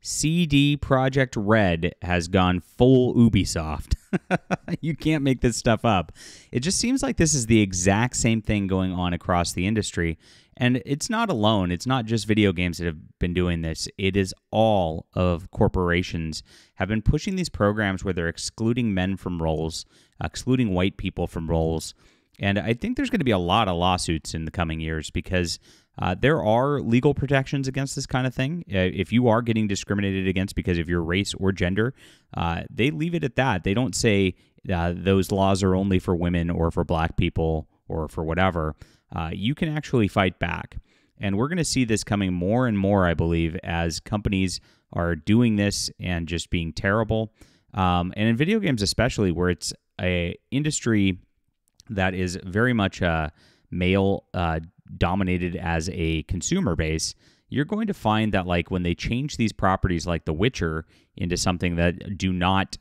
CD Projekt Red has gone full Ubisoft. You can't make this stuff up. It just seems like this is the exact same thing going on across the industry. And it's not alone. It's not just video games that have been doing this. It is all of corporations have been pushing these programs where they're excluding men from roles, excluding white people from roles. And I think there's going to be a lot of lawsuits in the coming years because there are legal protections against this kind of thing. If you are getting discriminated against because of your race or gender, they leave it at that. They don't say those laws are only for women or for black people or for whatever. You can actually fight back. And we're going to see this coming more and more, I believe, as companies are doing this and just being terrible. And in video games especially, where it's a industry that is very much male dominated as a consumer base, you're going to find that like when they change these properties like The Witcher into something that do not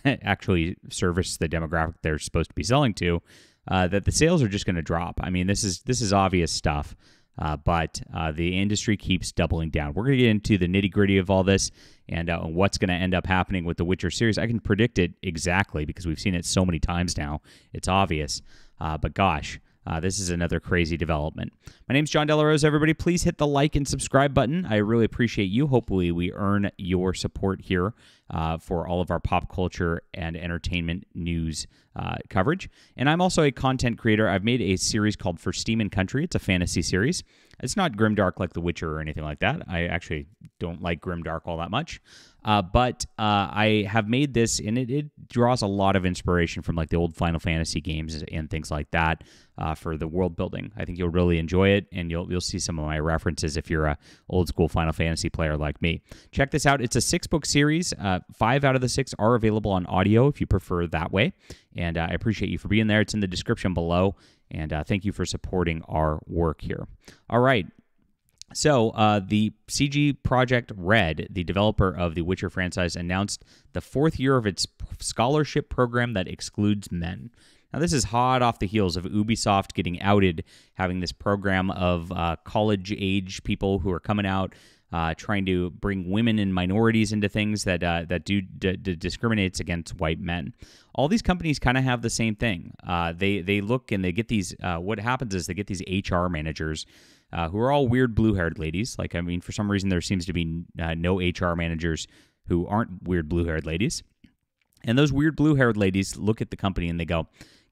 actually service the demographic they're supposed to be selling to, that the sales are just going to drop. I mean, this is obvious stuff, but the industry keeps doubling down. We're going to get into the nitty-gritty of all this and what's going to end up happening with the Witcher series. I can predict it exactly because we've seen it so many times now. It's obvious. But gosh, this is another crazy development. My name's John Delarose, everybody. Please hit the like and subscribe button. I really appreciate you. Hopefully, we earn your support here for all of our pop culture and entertainment news coverage. And I'm also a content creator. I've made a series called For Steam and Country. It's a fantasy series. It's not grimdark like The Witcher or anything like that. I actually don't like grimdark all that much. But I have made this, and it draws a lot of inspiration from like the old Final Fantasy games and things like that for the world building. I think you'll really enjoy it, and you'll see some of my references if you're a old school Final Fantasy player like me. Check this out. It's a 6-book series. 5 out of the 6 are available on audio if you prefer that way. And I appreciate you for being there. It's in the description below. And thank you for supporting our work here. All right. So the CD Projekt Red, the developer of the Witcher franchise, announced the 4th year of its scholarship program that excludes men. Now, this is hot off the heels of Ubisoft getting outed, having this program of college-age people who are coming out, trying to bring women and minorities into things that discriminates against white men. All these companies kind of have the same thing. They look and they get these. What happens is they get these HR managers who are all weird blue-haired ladies. Like, I mean, for some reason there seems to be no HR managers who aren't weird blue-haired ladies. And those weird blue-haired ladies look at the company and they go,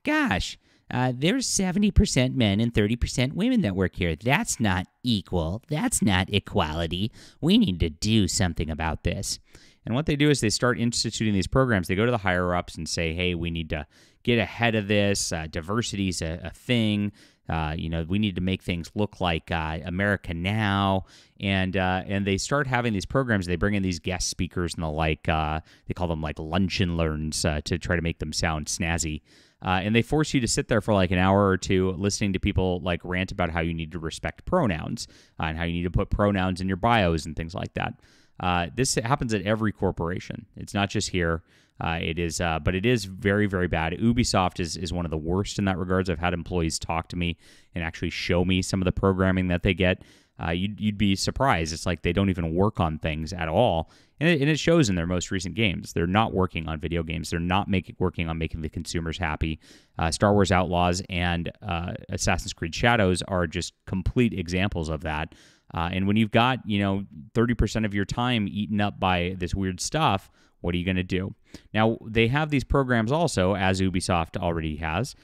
"Gosh, there's 70% men and 30% women that work here. That's not equal. That's not equality. We need to do something about this." And what they do is they start instituting these programs. They go to the higher-ups and say, "Hey, we need to get ahead of this. Diversity is a thing. We need to make things look like America now." And they start having these programs. They bring in these guest speakers and the like. They call them like lunch and learns to try to make them sound snazzy. And they force you to sit there for like an hour or two listening to people like rant about how you need to respect pronouns and how you need to put pronouns in your bios and things like that. This happens at every corporation. It's not just here. But it is very, very bad. Ubisoft is one of the worst in that regards. I've had employees talk to me and actually show me some of the programming that they get. You'd be surprised. It's like they don't even work on things at all. And it shows in their most recent games. They're not working on video games. They're not working on making the consumers happy. Star Wars Outlaws and Assassin's Creed Shadows are just complete examples of that. And when you've got 30% of your time eaten up by this weird stuff, what are you going to do? Now, they have these programs also, as Ubisoft already has,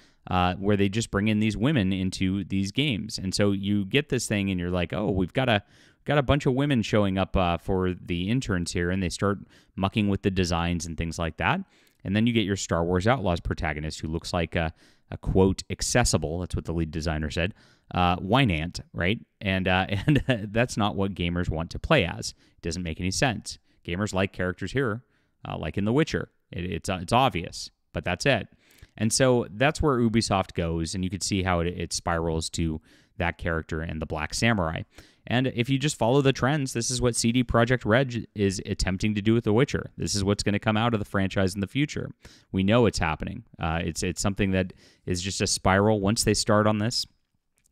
where they just bring in these women into these games. And so you get this thing and you're like, oh, we've got a bunch of women showing up for the interns here, and they start mucking with the designs and things like that. And then you get your Star Wars Outlaws protagonist who looks like a quote, accessible, that's what the lead designer said, wine ant, right? And that's not what gamers want to play as. It doesn't make any sense. Gamers like characters here, like in The Witcher. It's obvious, but that's it. And so that's where Ubisoft goes, and you could see how it spirals to that character and the Black Samurai. And if you just follow the trends, this is what CD Projekt Red is attempting to do with The Witcher. This is what's going to come out of the franchise in the future. We know it's happening. It's something that is just a spiral. Once they start on this,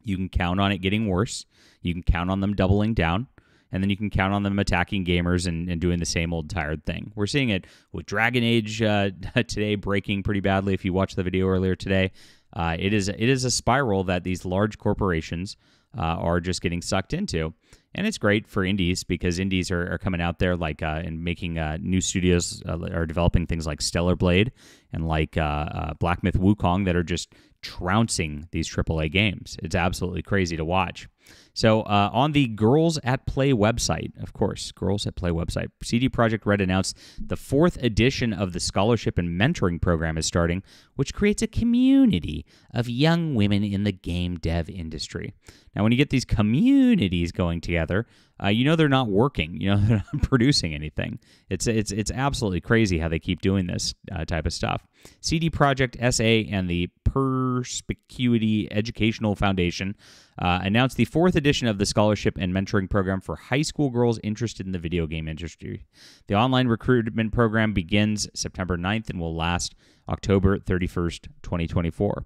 you can count on it getting worse. You can count on them doubling down. and then you can count on them attacking gamers and doing the same old tired thing. We're seeing it with Dragon Age today breaking pretty badly. If you watched the video earlier today, it is a spiral that these large corporations are just getting sucked into. And it's great for indies because indies are coming out there like and making new studios are developing things like Stellar Blade and like Black Myth Wukong that are just trouncing these AAA games. It's absolutely crazy to watch. So on the Girls at Play website, of course, Girls at Play website, CD Projekt Red announced the 4th edition of the scholarship and mentoring program is starting, which creates a community of young women in the game dev industry. Now, when you get these communities going together, you know they're not working. You know they're not producing anything. It's absolutely crazy how they keep doing this type of stuff. CD Projekt SA and the Perspicuity Educational Foundation announced the 4th edition of the scholarship and mentoring program for high school girls interested in the video game industry. The online recruitment program begins September 9th and will last October 31st, 2024.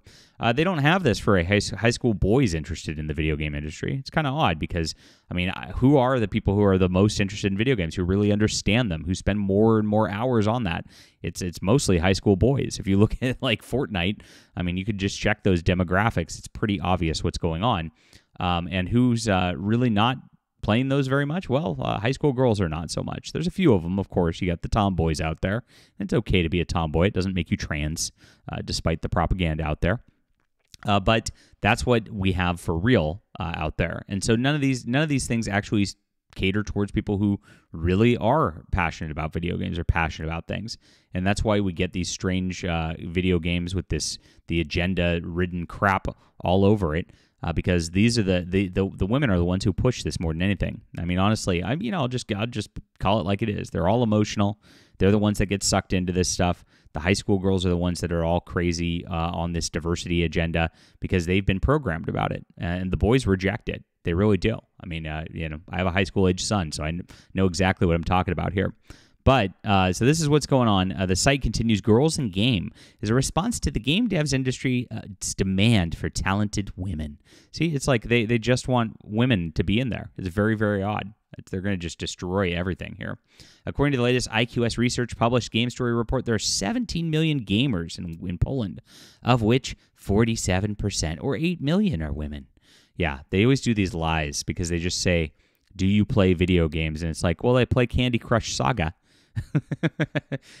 They don't have this for a high school boys interested in the video game industry. It's kind of odd because, I mean, who are the people who are the most interested in video games, who really understand them, who spend more and more hours on that? It's mostly high school boys. If you look at like Fortnite, I mean, you could just check those demographics. It's pretty obvious what's going on. And who's really not playing those very much? Well, high school girls are not so much. There's a few of them, of course. You got the tomboys out there. It's okay to be a tomboy. It doesn't make you trans, despite the propaganda out there. But that's what we have for real out there. And so none of these things actually cater towards people who really are passionate about video games or passionate about things. And that's why we get these strange video games with the agenda-ridden crap all over it. Because these are the women are the ones who push this more than anything. I mean, honestly, I'll just call it like it is. They're all emotional. They're the ones that get sucked into this stuff. The high school girls are the ones that are all crazy on this diversity agenda because they've been programmed about it, and the boys reject it. They really do. I mean, I have a high school age son, so I know exactly what I'm talking about here. But, so this is what's going on. The site continues, Girls in Game is a response to the game devs industry's demand for talented women. See, it's like they just want women to be in there. It's very, very odd. They're going to just destroy everything here. According to the latest IQS Research published Game Story report, there are 17 million gamers in Poland, of which 47% or 8 million are women. Yeah, they always do these lies because they just say, do you play video games? And it's like, well, I play Candy Crush Saga.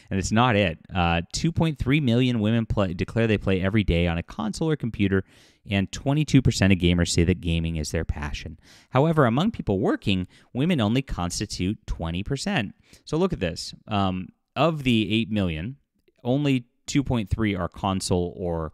And it's not it. 2.3 million women declare they play every day on a console or computer, and 22% of gamers say that gaming is their passion. However, among people working, women only constitute 20%. So look at this. Of the 8 million, only 2.3 are console or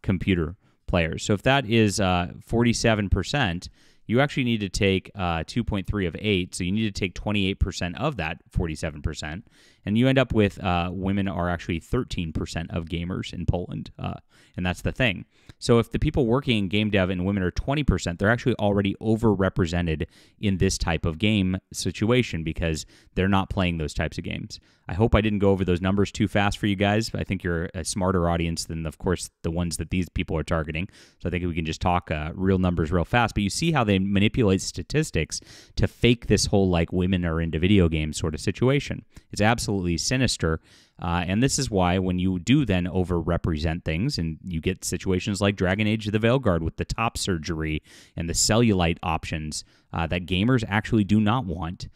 computer players. So if that is 47%, you actually need to take 2.3 of 8, so you need to take 28% of that 47%, and you end up with women are actually 13% of gamers in Poland, and that's the thing. So if the people working in game dev and women are 20%, they're actually already overrepresented in this type of game situation because they're not playing those types of games. I hope I didn't go over those numbers too fast for you guys. I think you're a smarter audience than, of course, the ones that these people are targeting. So I think we can just talk real numbers real fast. But you see how they manipulate statistics to fake this whole, like, women are into video games sort of situation. It's absolutely sinister. And this is why when you do then overrepresent things and you get situations like Dragon Age of the Veilguard with the top surgery and the cellulite options that gamers actually do not want.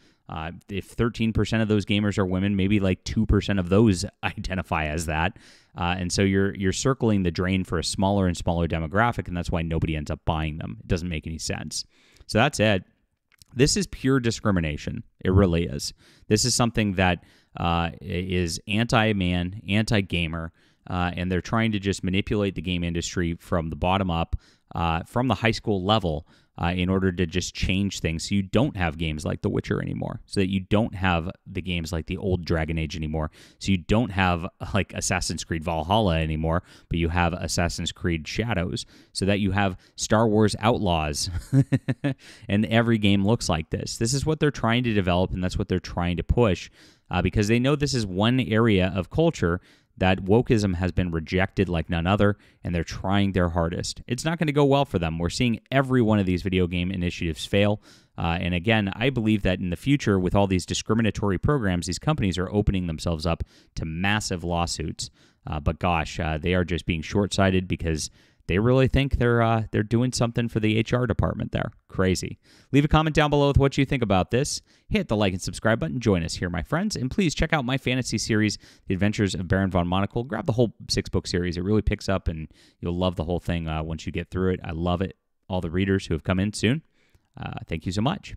If 13% of those gamers are women, maybe like 2% of those identify as that. And so you're circling the drain for a smaller and smaller demographic, and that's why nobody ends up buying them. It doesn't make any sense. So that's it. This is pure discrimination. It really is. This is something that is anti-man, anti-gamer, and they're trying to just manipulate the game industry from the bottom up, from the high school level, in order to just change things so you don't have games like The Witcher anymore, so that you don't have the games like the old Dragon Age anymore, so you don't have like Assassin's Creed Valhalla anymore, but you have Assassin's Creed Shadows, so that you have Star Wars Outlaws, and every game looks like this. This is what they're trying to develop, and that's what they're trying to push, because they know this is one area of culture that wokeism has been rejected like none other, and they're trying their hardest. It's not going to go well for them. We're seeing every one of these video game initiatives fail. And again, I believe that in the future, with all these discriminatory programs, these companies are opening themselves up to massive lawsuits. But gosh, they are just being short-sighted because they really think they're doing something for the HR department there. Crazy. Leave a comment down below with what you think about this. Hit the like and subscribe button. Join us here, my friends. And please check out my fantasy series, The Adventures of Baron von Monocle. Grab the whole 6-book series. It really picks up, and you'll love the whole thing once you get through it. I love it. All the readers who have come in soon, thank you so much.